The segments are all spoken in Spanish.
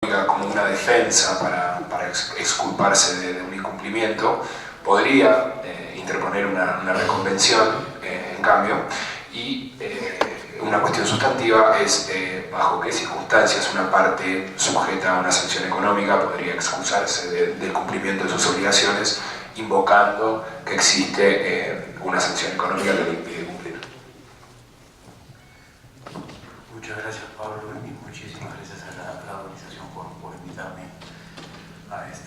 como una defensa para exculparse de un incumplimiento, podría interponer una reconvención, en cambio, y una cuestión sustantiva es bajo qué circunstancias una parte sujeta a una sanción económica podría excusarse del cumplimiento de sus obligaciones, invocando que existe una sanción económica que le impide cumplir. Muchas gracias, Pablo, y muchísimas gracias a la organización por invitarme a este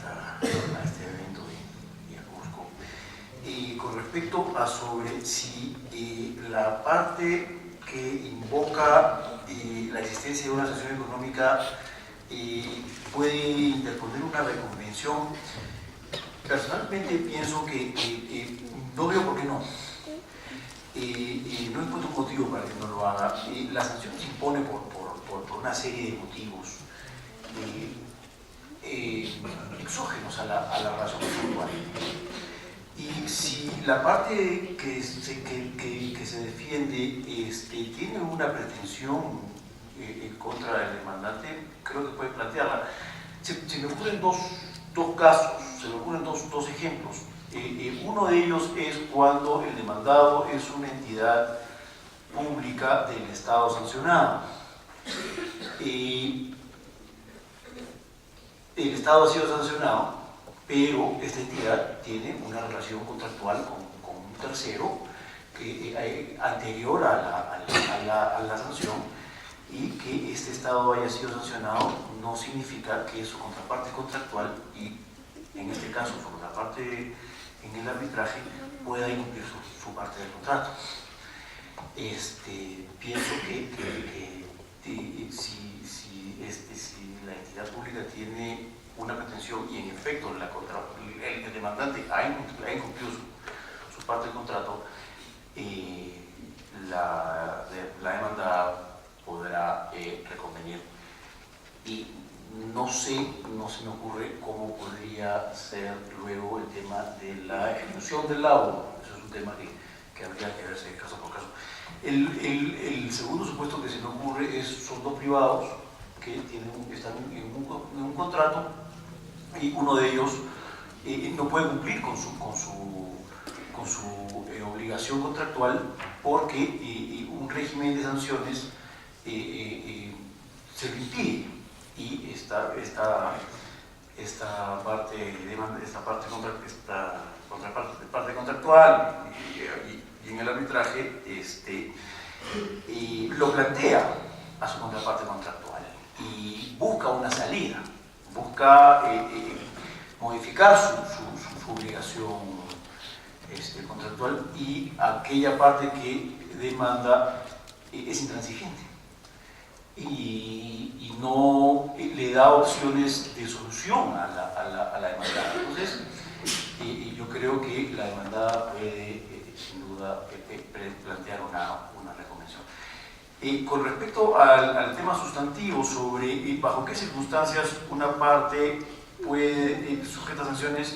evento y a Cusco. Y con respecto a sobre si la parte que invoca la existencia de una sanción económica puede interponer una reconvención, personalmente pienso que no veo por qué no. No encuentro un motivo para que no lo haga. La sanción se impone por una serie de motivos exógenos a la razón actual. Y si la parte que se defiende tiene una pretensión contra el demandante, creo que puede plantearla. Se me ocurren dos casos, se me ocurren dos ejemplos. Uno de ellos es cuando el demandado es una entidad pública del Estado sancionado. El Estado ha sido sancionado, pero esta entidad tiene una relación contractual con un tercero anterior a la sanción, y que este Estado haya sido sancionado no significa que su contraparte contractual, y en este caso su contraparte en el arbitraje, pueda incumplir su parte del contrato. Pienso que si la entidad pública tiene una pretensión y en efecto el demandante ha incumplido su parte del contrato, la demanda podrá reconvenir. Y no se me ocurre cómo podría ser luego el tema de la ejecución del laudo. Eso es un tema que habría que verse caso por caso. El segundo supuesto que se me ocurre son dos privados que están en un contrato, y uno de ellos no puede cumplir con su obligación contractual porque un régimen de sanciones se lo impide, y esta parte contractual y en el arbitraje lo plantea a su contraparte contractual y busca una salida, busca modificar su obligación contractual, y aquella parte que demanda es intransigente y no le da opciones de solución a la demandada. Entonces, yo creo que la demandada puede, sin duda, plantear una reconvención. Con respecto al tema sustantivo sobre bajo qué circunstancias una parte puede, sujeta a sanciones,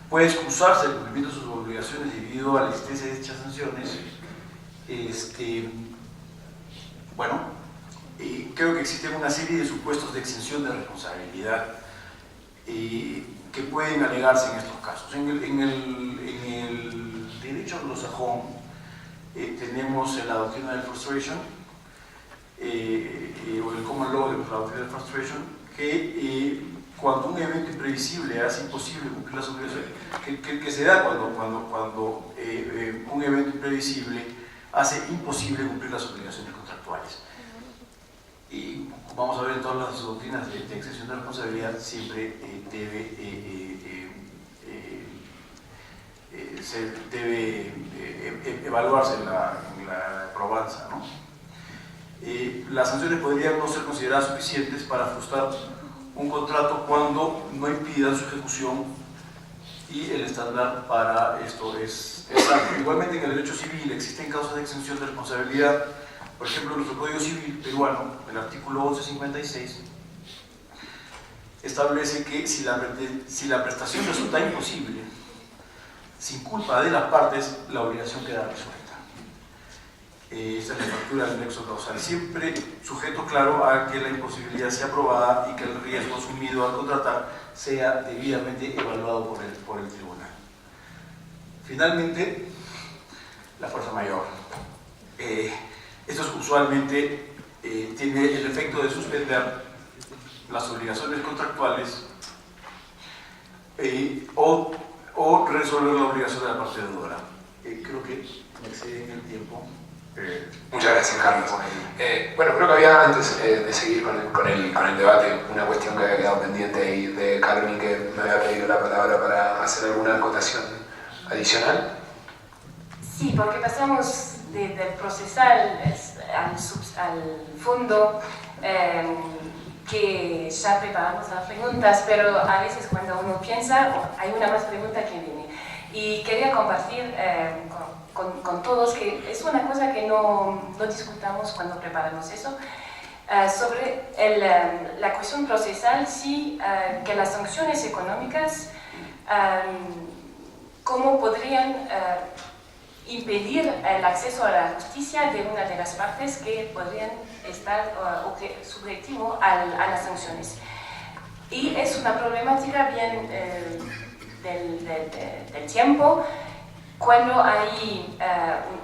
puede excusarse del cumplimiento de sus obligaciones debido a la existencia de dichas sanciones. Creo que existen una serie de supuestos de exención de responsabilidad que pueden alegarse en estos casos. En el derecho anglosajón tenemos la doctrina del frustration, o el common law de la doctrina del frustration, que cuando un evento imprevisible hace imposible cumplir las obligaciones, que se da cuando un evento imprevisible hace imposible cumplir las obligaciones contractuales. Y vamos a ver en todas las doctrinas de exención de responsabilidad, siempre debe evaluarse en la probanza, ¿no? Las sanciones podrían no ser consideradas suficientes para frustrar un contrato cuando no impidan su ejecución, y el estándar para esto es amplio. Igualmente, en el derecho civil existen causas de exención de responsabilidad. Por ejemplo, en nuestro Código Civil peruano, el artículo 1156, establece que si la prestación resulta imposible, sin culpa de las partes, la obligación queda resuelta. esa es la factura del nexo causal, siempre sujeto claro a que la imposibilidad sea aprobada y que el riesgo asumido al contratar sea debidamente evaluado por el tribunal. Finalmente, la fuerza mayor. Esto usualmente tiene el efecto de suspender las obligaciones contractuales o resolver la obligación de la parte deudora. Creo que me excedí en el tiempo. Muchas gracias, Carlos. Bueno, creo que había antes de seguir con el debate una cuestión que había quedado pendiente ahí de Carmen, que me había pedido la palabra para hacer alguna acotación adicional. Sí, porque pasamos del procesal al fondo, que ya preparamos las preguntas, pero a veces cuando uno piensa, hay una más pregunta que viene. Y quería compartir con todos que es una cosa que no discutamos cuando preparamos eso, sobre la cuestión procesal, sí, que las sanciones económicas, cómo podrían impedir el acceso a la justicia de una de las partes que podrían estar subjetivo a las sanciones. Y es una problemática bien del tiempo, cuando hay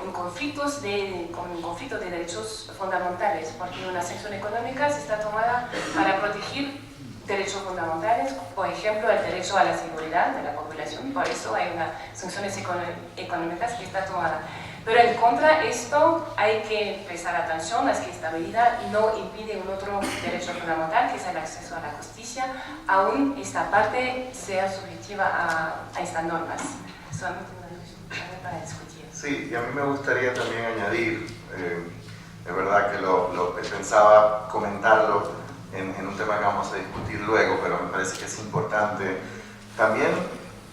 un conflicto de derechos fundamentales, porque una sanción económica se está tomada para proteger derechos fundamentales, por ejemplo, el derecho a la seguridad de la población, por eso hay unas sanciones económicas que está tomada. Pero en contra de esto hay que prestar atención a que esta medida no impide un otro derecho fundamental, que es el acceso a la justicia, aún esta parte sea subjetiva a estas normas. Solamente para discutir. Sí, y a mí me gustaría también añadir, de verdad que lo pensaba comentarlo en un tema que vamos a discutir luego, pero me parece que es importante también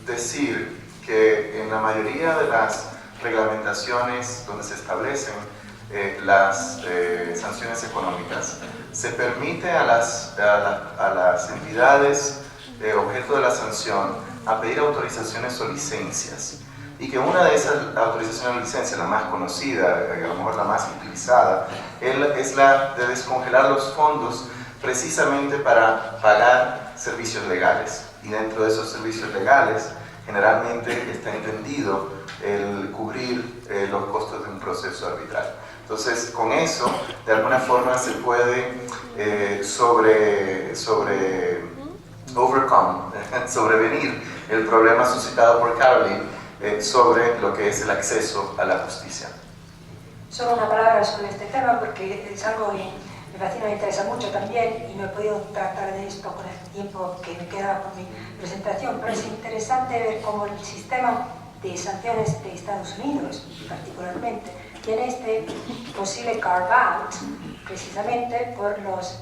decir que en la mayoría de las reglamentaciones donde se establecen las sanciones económicas, se permite a las entidades objeto de la sanción a pedir autorizaciones o licencias, y que una de esas autorizaciones o licencias, la más conocida, a lo mejor la más utilizada, es la de descongelar los fondos precisamente para pagar servicios legales. Y dentro de esos servicios legales, generalmente está entendido el cubrir los costos de un proceso arbitral. Entonces, con eso, de alguna forma se puede sobrevenir el problema suscitado por Caroline sobre lo que es el acceso a la justicia. Solo una palabra sobre este tema, porque es algo que me fascina, me interesa mucho también, y no he podido tratar de esto con el tiempo que me queda por mi presentación, pero es interesante ver cómo el sistema de sanciones de Estados Unidos, particularmente, tiene este posible carve-out, precisamente por los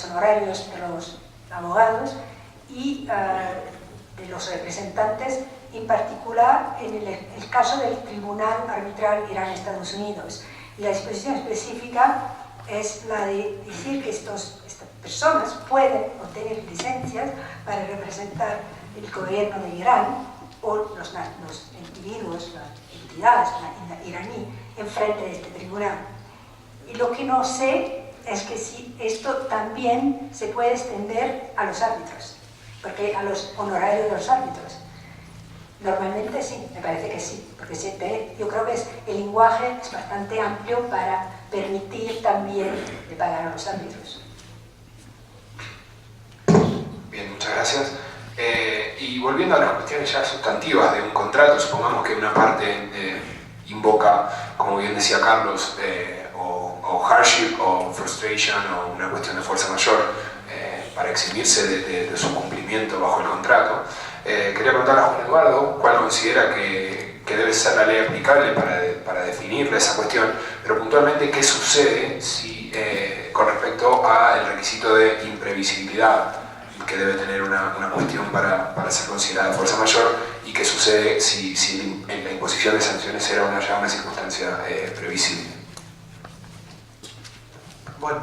honorarios de los abogados y de los representantes, en particular en el caso del Tribunal Arbitral Irán-Estados Unidos. Y la disposición específica es la de decir que estas personas pueden obtener licencias para representar el gobierno de Irán o los individuos, las entidades iraní en frente de este tribunal. Y lo que no sé es que si esto también se puede extender a los árbitros, porque a los honorarios de los árbitros. Normalmente sí, me parece que sí, porque yo creo que el lenguaje es bastante amplio para permitir también de pagar a los árbitros. Bien, muchas gracias. Y volviendo a las cuestiones ya sustantivas de un contrato, supongamos que una parte invoca, como bien decía Carlos, o hardship o frustration o una cuestión de fuerza mayor para eximirse de su cumplimiento bajo el contrato. Quería preguntarle a Juan Eduardo cuál considera que debe ser la ley aplicable para definirle esa cuestión, pero puntualmente qué sucede si, con respecto al requisito de imprevisibilidad que debe tener una cuestión para ser considerada fuerza mayor, y qué sucede si en la imposición de sanciones era ya una circunstancia previsible. Bueno,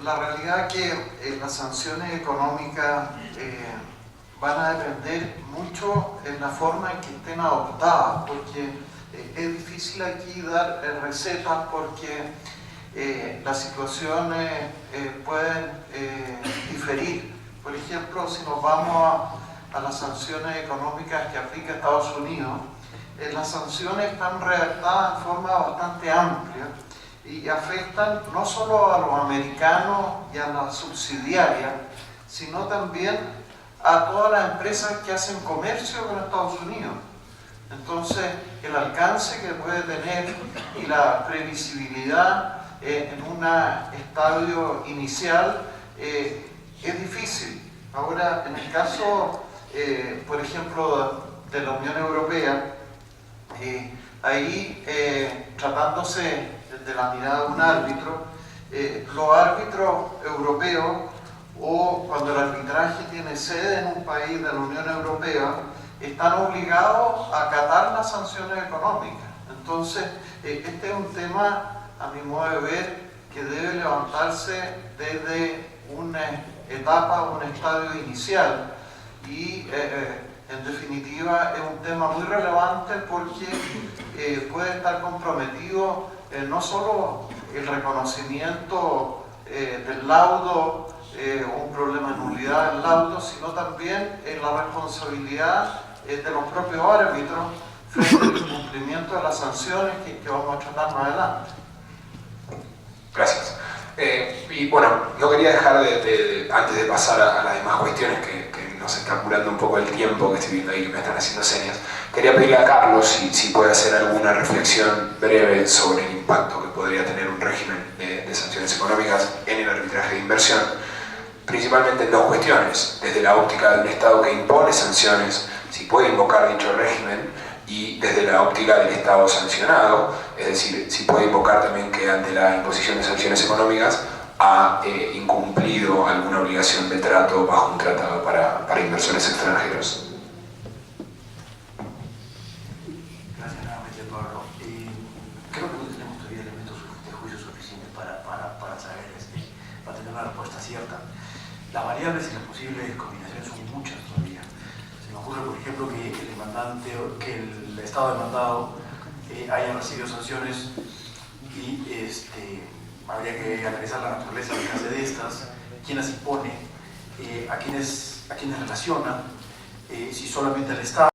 la realidad es que las sanciones económicas van a depender mucho en la forma en que estén adoptadas, porque es difícil aquí dar recetas porque las situaciones pueden diferir. Por ejemplo, si nos vamos a las sanciones económicas que aplica Estados Unidos, las sanciones están redactadas en forma bastante amplia y afectan no solo a los americanos y a las subsidiarias, sino también a todas las empresas que hacen comercio con Estados Unidos. Entonces, el alcance que puede tener y la previsibilidad en un estadio inicial es difícil. Ahora, en el caso, por ejemplo, de la Unión Europea, ahí, tratándose desde la mirada de un árbitro, los árbitros europeos, o cuando el arbitraje tiene sede en un país de la Unión Europea, están obligados a acatar las sanciones económicas. Entonces, este es un tema, a mi modo de ver, que debe levantarse desde una etapa, un estadio inicial, y en definitiva es un tema muy relevante porque puede estar comprometido no solo el reconocimiento del laudo, un problema de nulidad del laudo, sino también la responsabilidad de los propios árbitros frente al cumplimiento de las sanciones que vamos a tratar más adelante. Gracias. Y bueno, no quería dejar antes de pasar a las demás cuestiones que nos está apurando un poco el tiempo, que estoy viendo ahí que me están haciendo señas, quería pedirle a Carlos si puede hacer alguna reflexión breve sobre el impacto que podría tener un régimen de sanciones económicas en el arbitraje de inversión, principalmente en dos cuestiones: desde la óptica de un Estado que impone sanciones, si puede invocar dicho régimen, y desde la óptica del Estado sancionado, es decir, si puede invocar también que ante la imposición de sanciones económicas ha incumplido alguna obligación de trato bajo un tratado para inversores extranjeros. Gracias nuevamente, Pablo. Creo que no tenemos todavía elementos de juicio suficientes para saber, para tener una respuesta cierta. Las variables y las posibles combinaciones son muchas todavía. Se me ocurre, por ejemplo, que el demandante, que el Estado demandado haya recibido sanciones y habría que analizar la naturaleza del alcance de estas, quién las impone, a quiénes relaciona, si solamente el Estado